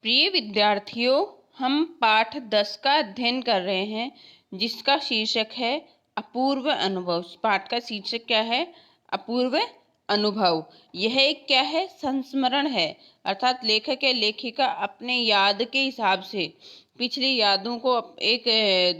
प्रिय विद्यार्थियों, हम पाठ 10 का अध्ययन कर रहे हैं जिसका शीर्षक है अपूर्व अनुभव। पाठ का शीर्षक क्या है? अपूर्व अनुभव। यह एक क्या है? संस्मरण है, अर्थात लेखक या लेखिका अपने याद के हिसाब से पिछली यादों को एक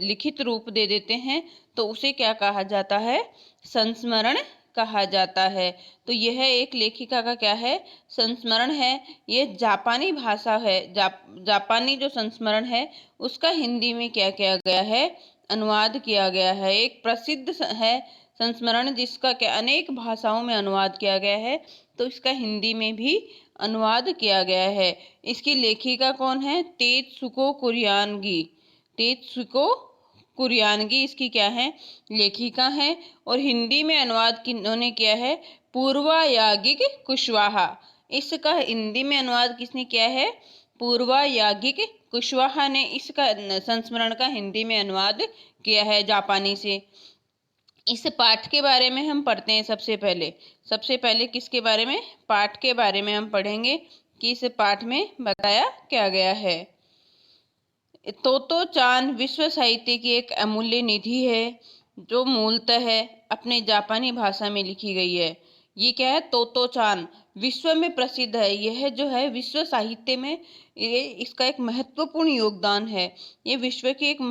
लिखित रूप दे देते हैं, तो उसे क्या कहा जाता है? संस्मरण कहा जाता है। तो यह एक लेखिका का क्या है? संस्मरण है। ये जापानी भाषा है। जापानी जो संस्मरण है उसका हिंदी में क्या किया गया है? अनुवाद किया गया है। एक प्रसिद्ध है संस्मरण जिसका क्या अनेक भाषाओं में अनुवाद किया गया है, तो इसका हिंदी में भी अनुवाद किया गया है। इसकी लेखिका कौन है? तेत्सुको कुरियानगी। तेत्सुको कुरियानगी इसकी क्या है? लेखिका है। और हिंदी में अनुवाद किन्होंने किया है? पूर्वा याज्ञिक कुशवाहा। इसका हिंदी में अनुवाद किसने किया है? पूर्वा याज्ञिक कुशवाहा ने इसका संस्मरण का हिंदी में अनुवाद किया है जापानी से। इस पाठ के बारे में हम पढ़ते हैं। सबसे पहले किसके बारे में? पाठ के बारे में हम पढ़ेंगे कि इस पाठ में बताया क्या गया है। तोतो चान विश्व साहित्य की एक अमूल्य निधि है जो मूलतः अपने जापानी भाषा में लिखी गई है। ये क्या है? तोतो चान विश्व में प्रसिद्ध है। यह जो है विश्व साहित्य में ये इसका एक महत्वपूर्ण योगदान है। ये विश्व की एक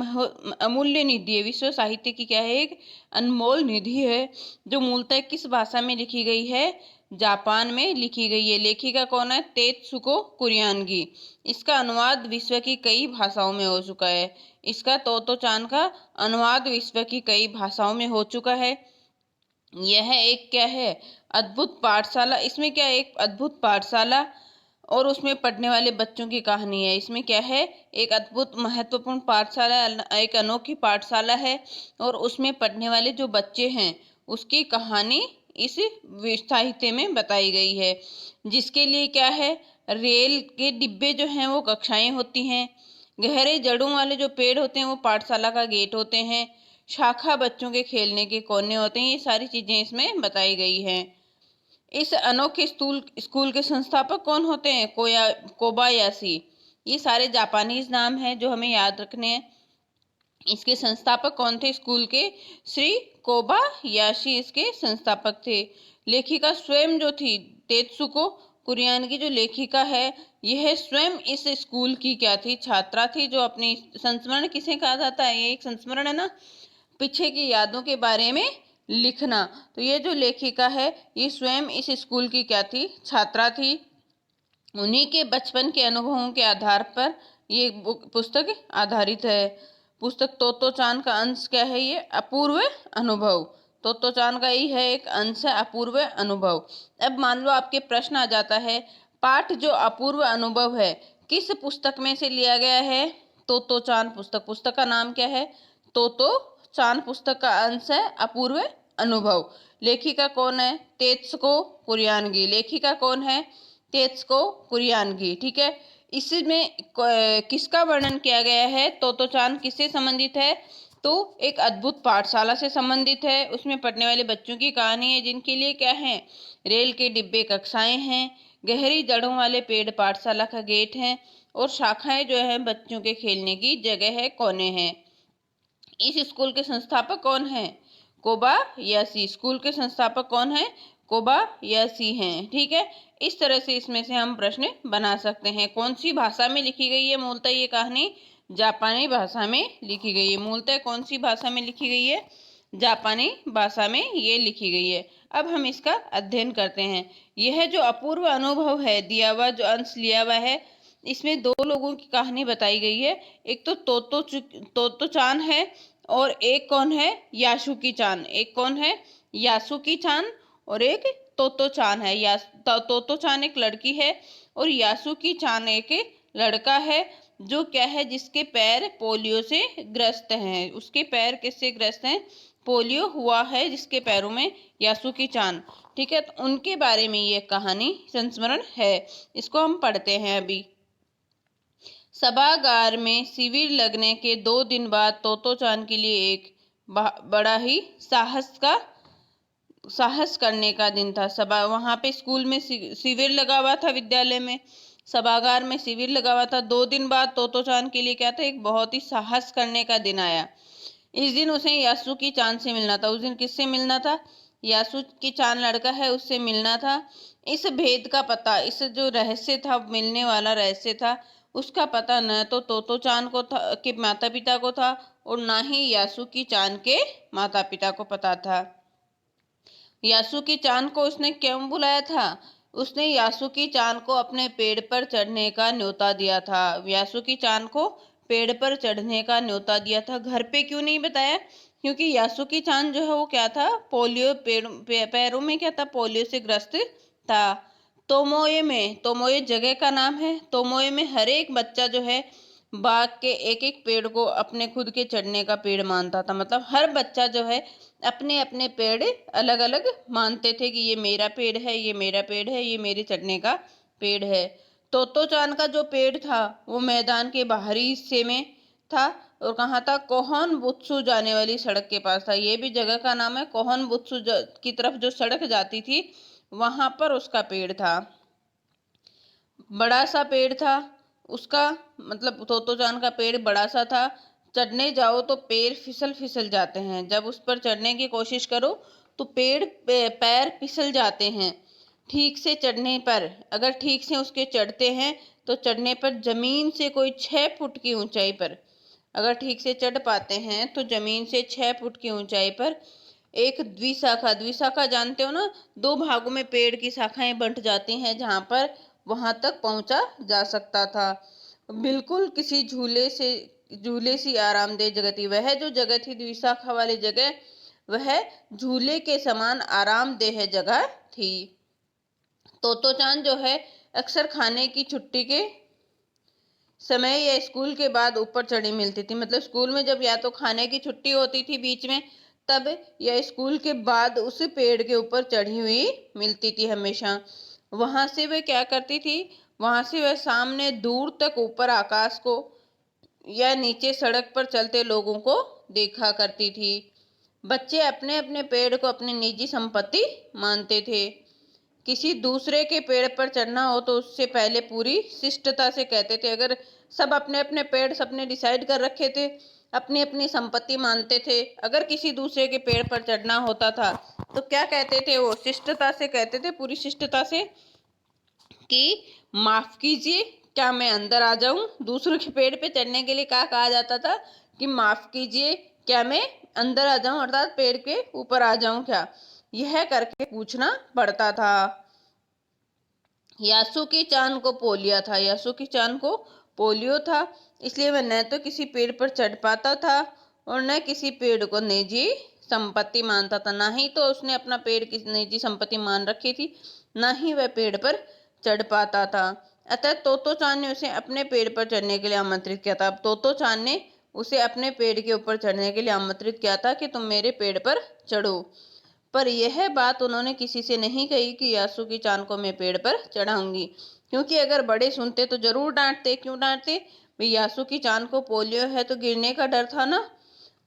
अमूल्य निधि है। विश्व साहित्य की क्या है? एक अनमोल निधि है जो मूलतः किस भाषा में लिखी गई है? जापान में लिखी गई है। लेखिका कौन है? तेत्सुको कुरियानगी। इसका अनुवाद विश्व की कई भाषाओं में हो चुका है। इसका तोतो चान का अनुवाद विश्व की कई भाषाओं में हो चुका है। यह एक क्या है? अद्भुत पाठशाला। इसमें क्या है? एक अद्भुत पाठशाला और उसमें पढ़ने वाले बच्चों की कहानी है। इसमें क्या है? एक अद्भुत महत्वपूर्ण पाठशाला, एक अनोखी पाठशाला है और उसमें पढ़ने वाले जो बच्चे हैं उसकी कहानी इस साहित्य में बताई गई है। जिसके लिए क्या है? रेल के डिब्बे जो हैं वो कक्षाएं होती हैं। गहरे जड़ों वाले जो पेड़ होते हैं वो पाठशाला का गेट होते हैं। शाखा बच्चों के खेलने के कोने होते हैं। ये सारी चीजें इसमें बताई गई हैं। इस अनोखे स्कूल के संस्थापक कौन होते हैं? कोबायाशी। ये सारे जापानीज नाम हैं जो हमें याद रखने हैं। इसके संस्थापक कौन थे स्कूल के? श्री कोबायाशी इसके संस्थापक थे। लेखिका स्वयं जो थी तेत्सुको कुरियानगी, जो लेखिका है यह स्वयं इस स्कूल की क्या थी? छात्रा थी। जो अपनी संस्मरण किसे कहा जाता है? ये एक संस्मरण है ना, पीछे की यादों के बारे में लिखना। तो ये जो लेखिका है ये स्वयं इस स्कूल की क्या थी? छात्रा थी। उन्हीं के बचपन के अनुभवों के आधार पर ये पुस्तक आधारित है। पुस्तक तोतो चान का अंश क्या है? ये अपूर्व अनुभव। तोतो चान का ही है एक अंश है अपूर्व अनुभव। अब मान लो आपके प्रश्न आ जाता है, पाठ जो अपूर्व अनुभव है किस पुस्तक में से लिया गया है? तोतो चान पुस्तक का नाम क्या है? तोतो चान पुस्तक का अंश है अपूर्व अनुभव। लेखिका कौन है? तेत्सुको कुरियानगी। लेखिका कौन है? तेत्सुको कुरियानगी। ठीक है। इसमें किसका वर्णन किया गया है? तोतो चान किससे संबंधित है? तो एक अद्भुत पाठशाला से संबंधित है। उसमें पढ़ने वाले बच्चों की कहानी है जिनके लिए क्या है? रेल के डिब्बे कक्षाएं हैं। गहरी जड़ों वाले पेड़ पाठशाला का गेट है और शाखाएं जो है बच्चों के खेलने की जगह है, कोने हैं। इस स्कूल के संस्थापक कौन है? कोबायाशी। स्कूल के संस्थापक कौन है? कोबायाशी हैं। ठीक है। इस तरह से इसमें से हम प्रश्न बना सकते हैं। कौन सी भाषा में लिखी गई है? मूलतः ये कहानी जापानी भाषा में लिखी गई है। मूलतः कौन सी भाषा में लिखी गई है? जापानी भाषा में ये लिखी गई है। अब हम इसका अध्ययन करते हैं। यह जो अपूर्व अनुभव है दिया हुआ, जो अंश लिया हुआ है, इसमें दो लोगों की कहानी बताई गई है। एक तो तोतो चान है और एक कौन है? यासुकी चान। एक कौन है? यासुकी चान और एक तोतो चान है। तोतो चान एक लड़की है और यासुकी चान एक लड़का है। जो क्या है? जिसके पैर पोलियो से ग्रस्त हैं। उसके पैर किससे ग्रस्त हैं? पोलियो हुआ है जिसके पैरों में, यासुकी चान। ठीक है। तो उनके बारे में ये कहानी संस्मरण है। इसको हम पढ़ते हैं अभी। सभागार में शिविर लगने के 2 दिन बाद तोतो चान के लिए एक बड़ा ही साहस करने का दिन था। वहां पे स्कूल में शिविर लगा हुआ था विद्यालय में। सभागार में शिविर लगा हुआ था। 2 दिन बाद तोतो चान के लिए क्या था, एक बहुत ही साहस करने का दिन आया। इस दिन उसे यासुकी चान से मिलना था। उस दिन किससे मिलना था? यासुकी चान लड़का है, उससे मिलना था। इस भेद का पता, इस जो रहस्य था, मिलने वाला रहस्य था, उसका पता न तो तोतो चान को था, के माता पिता को था, और ना ही यासुकी चान के माता पिता को पता था। यासुकी चान को उसने क्यों बुलाया था? उसने यासुकी चान को अपने पेड़ पर चढ़ने का न्योता दिया था। यासुकी चान को पेड़ पर चढ़ने का न्योता दिया था। घर पे क्यों नहीं बताया? क्योंकि यासुकी चान जो है वो क्या था, पोलियो पैरों में क्या था, पोलियो से ग्रस्त था। तोमोए में, तोमोए जगह का नाम है, तोमोए में हर एक बच्चा जो है बाग के एक एक पेड़ को अपने खुद के चढ़ने का पेड़ मानता था। मतलब हर बच्चा जो है अपने अपने पेड़ अलग अलग मानते थे कि ये मेरा पेड़ है, ये मेरा पेड़ है, ये मेरे चढ़ने का पेड़ है। तोतो चान का जो पेड़ था वो मैदान के बाहरी हिस्से में था, और कहाँ था, कोहन बुत्सु जाने वाली सड़क के पास था। ये भी जगह का नाम है। कोहन बुत्सु की तरफ जो सड़क जाती थी वहां पर उसका पेड़ था। बड़ा सा पेड़ था उसका, मतलब तोतो चान का पेड़ बड़ा सा था। चढ़ने जाओ तो पैर फिसल फिसल जाते हैं। जब उस पर चढ़ने की कोशिश करो तो पैर फिसल जाते हैं। ठीक से चढ़ने पर, अगर ठीक से उसके चढ़ते हैं तो चढ़ने पर जमीन से कोई 6 फुट की ऊंचाई पर, अगर ठीक से चढ़ पाते हैं तो जमीन से 6 फुट की ऊंचाई पर एक द्विशाखा, द्विशाखा जानते हो ना, 2 भागों में पेड़ की शाखाएं बंट जाती हैं, जहां पर वहां तक पहुंचा जा सकता था। बिल्कुल किसी झूले सी आरामदेह जगह थी। वह जो जगह थी द्विशाखा वाली जगह, वह झूले के समान आरामदेह जगह थी। तोतो चान जो है अक्सर खाने की छुट्टी के समय या स्कूल के बाद ऊपर चढ़ी मिलती थी। मतलब स्कूल में जब या तो खाने की छुट्टी होती थी बीच में तब, या स्कूल के बाद उस पेड़ के ऊपर चढ़ी हुई मिलती थी हमेशा। वहां से वह क्या करती थी, वहां से वह सामने दूर तक ऊपर आकाश को या नीचे सड़क पर चलते लोगों को देखा करती थी। बच्चे अपने अपने पेड़ को अपनी निजी संपत्ति मानते थे। किसी दूसरे के पेड़ पर चढ़ना हो तो उससे पहले पूरी शिष्टता से कहते थे। अगर सब अपने अपने पेड़ सबने डिसाइड कर रखे थे, अपनी अपनी संपत्ति मानते थे, अगर किसी दूसरे के पेड़ पर चढ़ना होता था तो क्या कहते थे, वो शिष्टता से कहते थे, पूरी शिष्टता से, कि माफ कीजिए, क्या मैं अंदर आ जाऊं? दूसरों के पेड़ पे चढ़ने के लिए क्या कहा जाता था कि माफ कीजिए, क्या मैं अंदर आ जाऊं, अर्थात पेड़ के ऊपर आ जाऊं क्या, यह करके पूछना पड़ता था। यासुकी चान को पोलियो था, यासुकी चान को पोलियो था, इसलिए वह न तो किसी पेड़ पर चढ़ पाता था और न किसी पेड़ को निजी संपत्ति मानता था। ना ही तो उसने अपना पेड़ की निजी संपत्ति मान रखी थी, ना ही वह पेड़ पर चढ़ पाता था। अतः तोतो चान ने उसे अपने पेड़ पर चढ़ने के लिए आमंत्रित किया था। अब तोतो चान ने उसे अपने पेड़ के ऊपर चढ़ने के लिए आमंत्रित किया था कि तुम मेरे पेड़ पर चढ़ो। पर यह बात उन्होंने किसी से नहीं कही कि यासुकी चान को मैं पेड़ पर चढ़ाऊंगी, क्योंकि अगर बड़े सुनते तो जरूर डांटते। क्यों डांटते भाई? यासुकी चान को पोलियो है तो गिरने का डर था ना,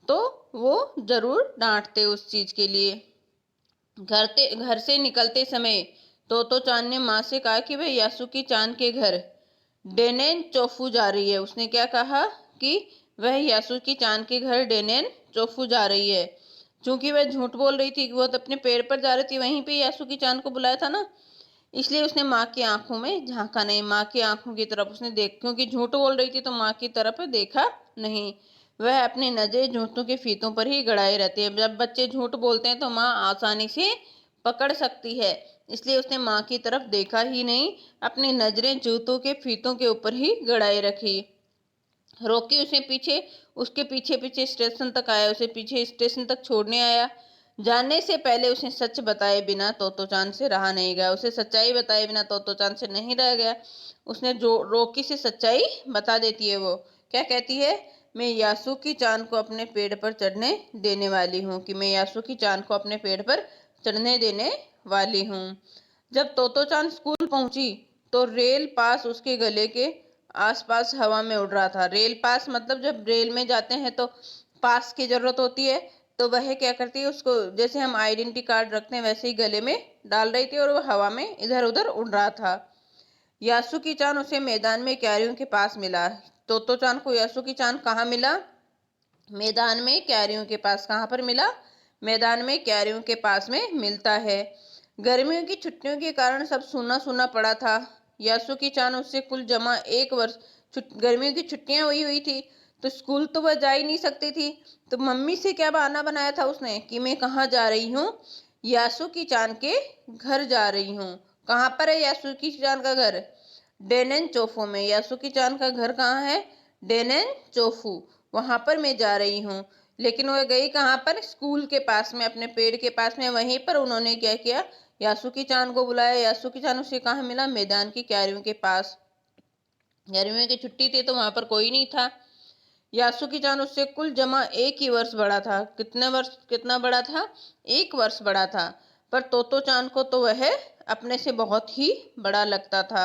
तो वो जरूर डांटते उस चीज के लिए। घर से निकलते समय तोतो चान ने माँ से कहा कि वह यासुकी चान के घर डेनेन चोफू जा रही है। उसने क्या कहा कि वह यासुकी चान के घर डेनेन चोफू जा रही है। चूंकि वह झूठ बोल रही थी कि वो तो अपने पेड़ पर जा रही थी, वहीं पे यासुकी चान को बुलाया था ना, इसलिए उसने माँ की आंखों में झांका नहीं, माँ की आंखों की तरफ उसने देख, क्योंकि झूठ बोल रही थी तो माँ की तरफ देखा नहीं। वह अपनी नजरें झूठों के फीतों पर ही गड़ाए रहती है। जब बच्चे झूठ बोलते हैं तो माँ आसानी से पकड़ सकती है, इसलिए उसने माँ की तरफ देखा ही नहीं, अपनी नजरें जूतों के फीतों के ऊपर ही गड़ाए रखी। रोकी उसे पीछे, उसके पीछे पीछे स्टेशन तक आया, उसे पीछे स्टेशन तक छोड़ने आया। जाने से पहले उसे सच बताए बिना तोतो चान से रहा नहीं गया, उसे सच्चाई बताए बिना तोतो चान से नहीं रह गया। उसने जो रोकी से सच्चाई बता देती है। वो क्या कहती है, मैं यासुकी चान को अपने पेड़ पर चढ़ने देने वाली हूँ, कि मैं यासुकी चान को अपने पेड़ पर चढ़ने देने वाली हूँ। जब तोतो चान स्कूल पहुंची तो रेल पास उसके गले के आसपास हवा में उड़ रहा था। रेल पास मतलब जब रेल में जाते हैं तो पास की जरूरत होती है, तो वह क्या करती है, उसको जैसे हम आइडेंटिटी कार्ड रखते हैं वैसे ही गले में डाल रही थी और वो हवा में इधर उधर उड़ रहा था। यासुकी चान उसे मैदान में क्यारियों के पास मिला। तोतो चान को यासुकी चान कहाँ मिला? मैदान में क्यारियों के पास। कहाँ पर मिला? मैदान में क्यारियों के पास में मिलता है। गर्मियों की छुट्टियों के कारण सब सूना सूना पड़ा था। यासुकी चान उससे कुल जमा एक वर्ष गर्मियों की छुट्टियां हुई थी, तो स्कूल तो वह जा ही नहीं सकती थी। तो मम्मी से क्या बहाना बनाया था उसने कि मैं कहाँ जा रही हूँ? यासुकी चान के घर जा रही हूँ। कहाँ पर है यासुकी चान का घर? डेनेन चोफू में। यासुकी चान का घर कहाँ है? डेनेन चोफू। वहां पर मैं जा रही हूँ। लेकिन वह गई कहाँ पर? स्कूल के पास में, अपने पेड़ के पास में। वहीं पर उन्होंने क्या किया? यासुकी चान को बुलाया। यासुकी चान उसे कहाँ मिला? मैदान की क्यारियों के पास। गर्मियों की छुट्टी थी तो वहां पर कोई नहीं था। यासुकी चान उससे कुल जमा एक ही वर्ष बड़ा था। कितना बड़ा था? एक वर्ष बड़ा था। पर तोतो चान को तो वह अपने से बहुत ही बड़ा लगता था।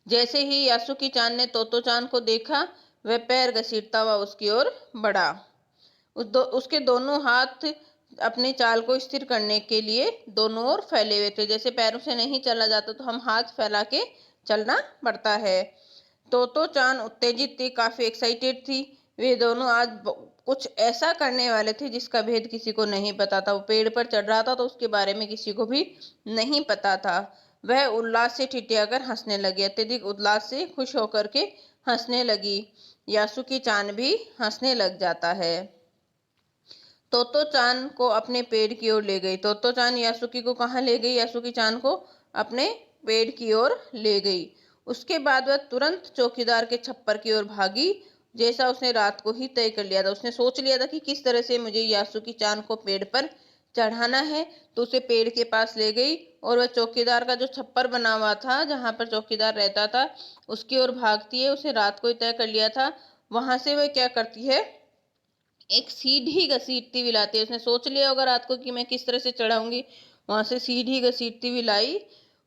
जैसे ही यासुकी चान ने तोतो चान को देखा, वह पैर घसीटता हुआ उसकी ओर बढ़ा। उसके दोनों हाथ अपनी चाल को स्थिर करने के लिए दोनों ओर फैले हुए थे। जैसे पैरों से नहीं चला जाता तो हम हाथ फैला के चलना पड़ता है। तोतो चान उत्तेजित थी, काफी एक्साइटेड थी। वे दोनों आज कुछ ऐसा करने वाले थे जिसका भेद किसी को नहीं पता था। वो पेड़ पर चढ़ रहा था तो उसके बारे में किसी को भी नहीं पता था। वह उल्लास से ठिठियाकर हंसने लगी, अत्यधिक उल्लास से खुश होकर के हंसने लगी। यासुकी चान भी हंसने लग जाता है। तोतो चान को अपने पेड़ की ओर ले गई। तोतो चान यासुकी को कहाँ ले गई? यासुकी चान को अपने पेड़ की ओर ले गई। उसके बाद वह तुरंत चौकीदार के छप्पर की ओर भागी, जैसा उसने रात को ही तय कर लिया था। उसने सोच लिया था कि किस तरह से मुझे यासुकी चान को पेड़ पर चढ़ाना है। तो उसे पेड़ के पास ले गई और वह चौकीदार का जो छप्पर बना हुआ था, जहां पर चौकीदार रहता था, उसकी ओर भागती है। उसे रात को ही तय कर लिया था। वहां से वह क्या करती है? एक सीढ़ी घसीटती हुई लाती है। उसने सोच लिया होगा रात को कि मैं किस तरह से चढ़ाऊंगी। वहां से सीढ़ी घसीटती हुई लाई,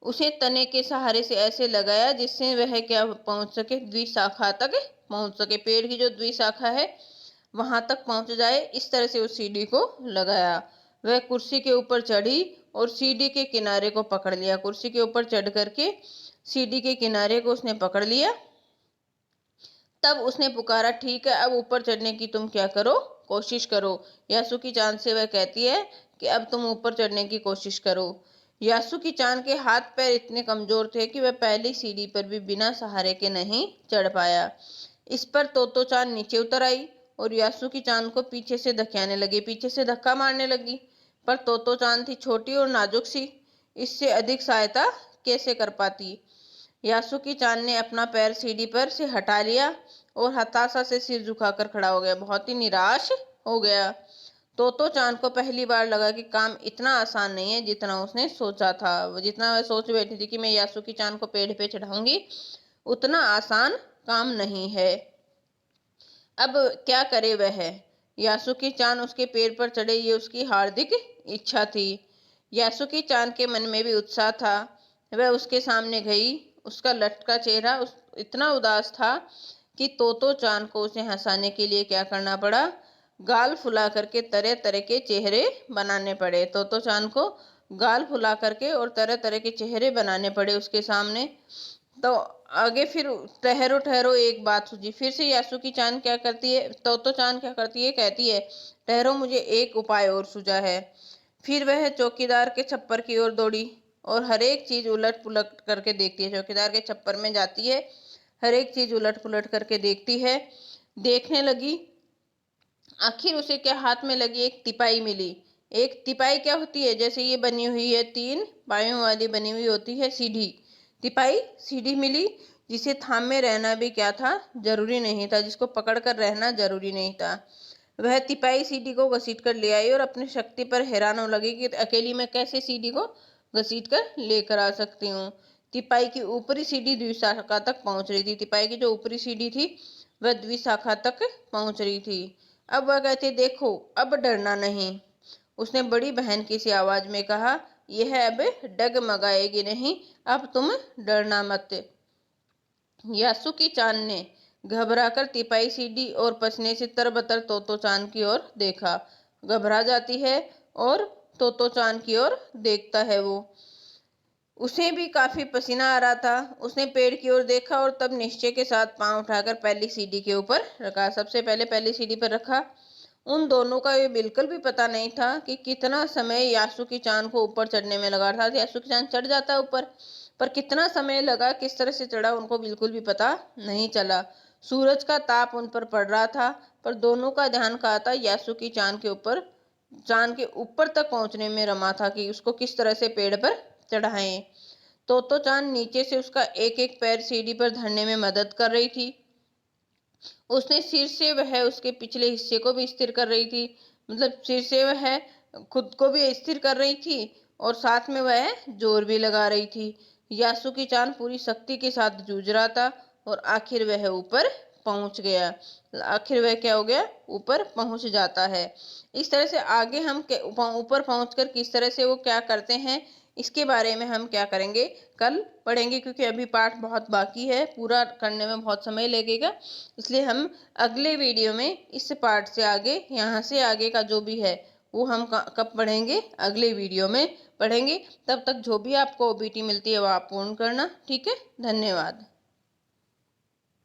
उसे तने के सहारे से ऐसे लगाया जिससे वह क्या पहुंच सके? द्विशाखा तक पहुंच सके। पेड़ की जो द्विशाखा है वहां तक पहुंच जाए, इस तरह से उस सीढ़ी को लगाया। वह कुर्सी के ऊपर चढ़ी और सीढ़ी के किनारे को पकड़ लिया। कुर्सी के ऊपर चढ़ करके सीढ़ी के किनारे को उसने पकड़ लिया। तब उसने पुकारा, ठीक है, अब ऊपर चढ़ने की तुम क्या करो? कोशिश करो। यासुकी चान से वह कहती है कि अब तुम ऊपर चढ़ने की कोशिश करो। यासुकी चान के हाथ पैर इतने कमजोर थे कि वह पहली सीढ़ी पर भी बिना सहारे के नहीं चढ़ पाया। इस पर तोतो चान नीचे उतर आई और यासुकी चान को पीछे से धकेलने लगी, पीछे से धक्का मारने लगी। पर तोतो चान थी छोटी और नाजुक सी, इससे अधिक सहायता कैसे कर पाती। यासुकी चान ने अपना पैर सीढ़ी पर से हटा लिया और हताशा से सिर झुकाकर खड़ा हो गया, बहुत ही निराश हो गया। तोतो चान को पहली बार लगा कि काम इतना आसान नहीं है जितना उसने सोचा था। जितना वह सोच बैठी थी कि मैं यासुकी चान को पेड़ पे चढ़ाऊंगी, उतना आसान काम नहीं है। अब क्या करे वह? यासुकी चान उसके पेड़ पर चढ़े, ये उसकी हार्दिक इच्छा थी। यासुकी चान के मन में भी उत्साह था। वह उसके सामने गई। उसका लटका चेहरा इतना उदास था कि तोतो चान को उसे हंसाने के लिए क्या करना पड़ा? गाल फुला करके तरह तरह के चेहरे बनाने पड़े। तोतो चान को गाल फुला करके और तरह तरह के चेहरे बनाने पड़े उसके सामने। तो आगे फिर ठहरो ठहरो, एक बात सूझी। फिर से यासुकी चान क्या करती है? तोतो चान क्या करती है? कहती है, ठहरो, मुझे एक उपाय और सूझा है। फिर वह चौकीदार के छप्पर की ओर दौड़ी और हर एक चीज उलट पुलट करके देखती है। चौकीदार के छप्पर में जाती है, हर एक चीज उलट पुलट करके देखती है। देखने लगी, आखिर उसे क्या हाथ में लगी? एक तिपाई मिली। एक तिपाई क्या होती है? जैसे ये बनी हुई है, तीन पायों वाली बनी हुई होती है सीढ़ी। तिपाई सीढ़ी मिली, जिसे थामे रहना भी क्या था? जरूरी नहीं था, जिसको पकड़ कर रहना जरूरी नहीं था। वह तिपाई सीढ़ी को घसीट कर ले आई और अपनी शक्ति पर हैरान होने लगी कि अकेली मैं कैसे सीढ़ी को घसीट कर लेकर आ सकती हूँ। तिपाई की ऊपरी सीढ़ी द्विशाखा तक पहुंच रही थी। तिपाई की जो ऊपरी सीढ़ी थी वह द्विशाखा तक पहुंच रही थी। अब वह कहती, देखो, अब डरना नहीं। उसने बड़ी बहन की सी आवाज में कहा, यह अब डगमगाएगी नहीं, अब तुम डरना मत। यासुकी चान ने घबराकर तिपाई सीढ़ी और पसीने से तरबतर तोतो चान की ओर देखा। घबरा जाती है और तोतो चान की ओर देखता है वो। उसे भी काफी पसीना आ रहा था। उसने पेड़ की ओर देखा और तब निश्चय के साथ पांव उठाकर पहली सीढ़ी के ऊपर रखा। सबसे पहले पहली सीढ़ी पर रखा। उन दोनों का ये बिल्कुल भी पता नहीं था कि कितना समय यासुकी-चान को ऊपर चढ़ने में लगा था। यासुकी-चान चढ़ जाता ऊपर, पर कितना समय लगा, किस तरह से चढ़ा, उनको बिल्कुल भी पता नहीं चला। सूरज का ताप उन पर पड़ रहा था, पर दोनों का ध्यान कहाँ था? यासुकी-चान के ऊपर, चांद के ऊपर तक पहुंचने में रमा था कि उसको किस तरह से पेड़ पर चढ़ाएं। तोतो चांद नीचे से उसका एक एक पैर सीढ़ी पर धरने में मदद कर रही थी। उसने सिर से वह उसके पिछले हिस्से को भी स्थिर कर रही थी, मतलब सिर से वह खुद को भी स्थिर कर रही थी और साथ में वह जोर भी लगा रही थी। यासुकी चांद पूरी शक्ति के साथ जूझ रहा था और आखिर वह ऊपर पहुंच गया। आखिर वह क्या हो गया? ऊपर पहुंच जाता है। इस तरह से आगे हम ऊपर पहुंचकर किस तरह से वो क्या करते हैं, इसके बारे में हम क्या करेंगे, कल पढ़ेंगे, क्योंकि अभी पाठ बहुत बाकी है, पूरा करने में बहुत समय लगेगा। इसलिए हम अगले वीडियो में इस पाठ से आगे, यहाँ से आगे का जो भी है वो हम कब पढ़ेंगे? अगले वीडियो में पढ़ेंगे। तब तक जो भी आपको ओबीटी मिलती है वो आप पूर्ण करना। ठीक है, धन्यवाद।